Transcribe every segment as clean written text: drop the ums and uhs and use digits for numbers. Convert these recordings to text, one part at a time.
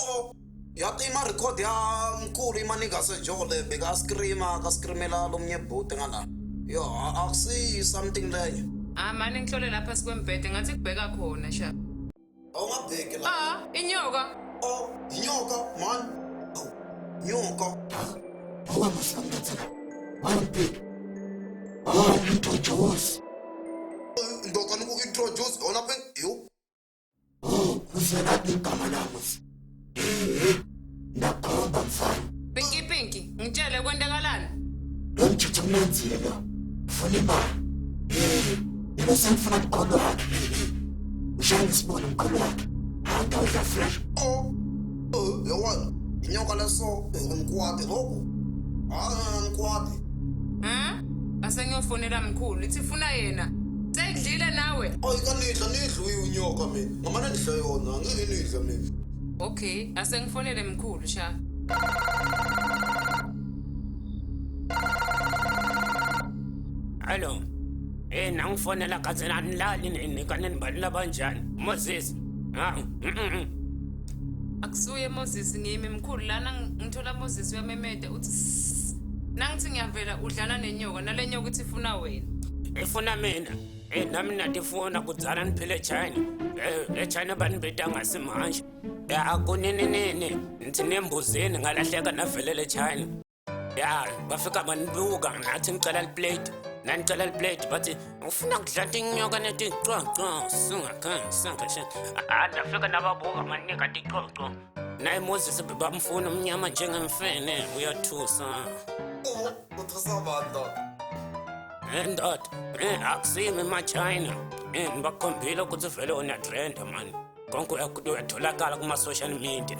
Oh, yathi ima-record yamkhulu imani ngasejole bekaskrimela lomnye ebhuti ngala. Yo, akusiyi something leyo. Mani ngihlole lapha sikwembhede ngathi kubheka khona sha. Awungabheki la. Inyoka. Oh, inyoka man. Oh, nyoka. Awamasambatha. Awubheki. Introduce. Ndoka nuku-introduce ona pe yo. Uzwelaphi igama lami? Nakhomba mfana. Pinky, ngitshele kwentekalani? Lo mthetho kumenzile lo. Ufuna imali. Bese ngifuna umkholo wakhe. Ushaya isibona umkholo wakhe. Awudawudla fresh. Oh, yawona. Inyoka leso umkwati lokho. Mkwati. Base ngiyofonela mkhulu, ithi funa yena. Seyidlile nawe. Nidla unyoka mina. Ngamane ndidla yona, ngeke nidla mina. Okay, ase ngifonele mkhulu sha. Hello. Nangifonela kazena nilali nikaneni balila banjani? Moses. Akusuye Moses ngimi mkhulu lana ngithola Moses uyamemede uthi nangithi ngiyavela udlana nenyoka nalenyoka ithi ifuna wena. Ifuna mina. Nami natifuna kudzala niphile China. China banibeta ngasimanje. Akunini nithi nembuzini ngalahleka navelele China. Bafika banibuka ngathi ngicela iplate. Nanicela iplate bathi ufuna kudlala inyoka netiqoqo singakhange ndafika nababuka manika tiqoqo. Naye Moses bamfuna umnyama njengemfene uyathusa. Uthusa abantu. Ndoda, akusimi ma-China. Nibakhombile ukuthi vele unatrend mani. Konke uyatholakala kuma-social media.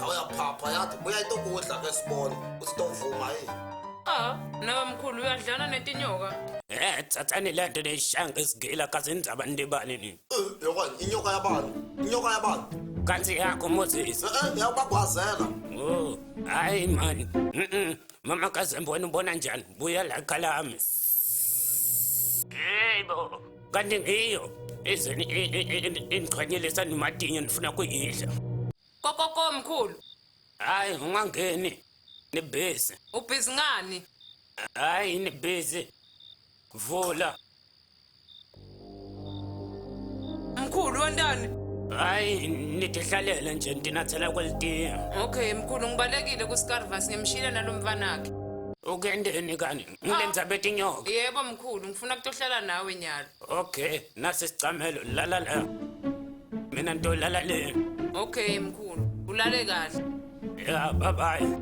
Awuyaphapha yathi buya itokudla ke sibone usitovuma yini. Nawe mkhulu uyadlana netinyoka. Thathani le nto neyishanga esigila kazindzaba ndibani nini. Yokwana inyoka yabantu. Kanti yakho Moses. Yawubagwazela. Hayi mani. Mama Kazembona ubona njani? Buya la khalami. Yebo, kanti ngiyo. Izini inqhanyelisa nimadinyo nifuna kuyidla. Kokoko mkhulu. Hayi ungangeni. Nibhezi. Ubhizi ngani? Hayi nibhezi. Vula. Mkhulu wendani? Hayi nidihlalele nje ndinathela kwelitiya. Okay mkhulu ngibalekile kuScarvas ngimshila nalomvanakhe. Ukendeni kani? Ngilenza betinyoka. Yebo mkhulu ngifuna kutohlala nawe nyalo. Okay, nasi sicamelo lala la. Mina ntolala le. Okay mkhulu, ulale kahle. Yeah, bye bye.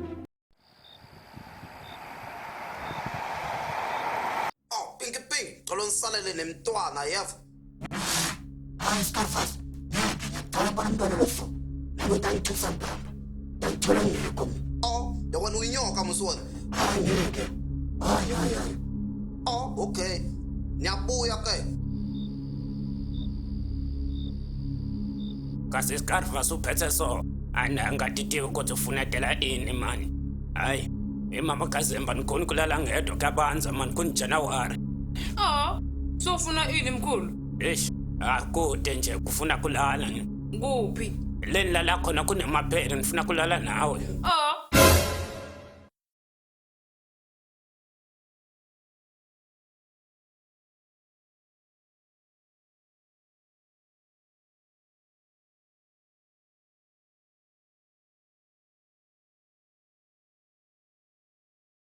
Pinky, colo ngisalele nemntwana yeva. Hayi Scarface. Ngicela bantwana leso. Nokuthi ayithusa mpama. Ngithola ngikho. Yawona uyinyoka musona. Hayi. Okay. Niyabuya ke. Kasi Scarface uphethe so. Angadidi ukuthi ufuna dela ini mani. Hayi. Mama Kazemba nikhona kulala ngedwa kabanza mani kunJanuary. So ufuna ini mkhulu? Kude nje kufuna kulala. Kuphi? Leni lala khona kunemaphela nifuna kulala nawe.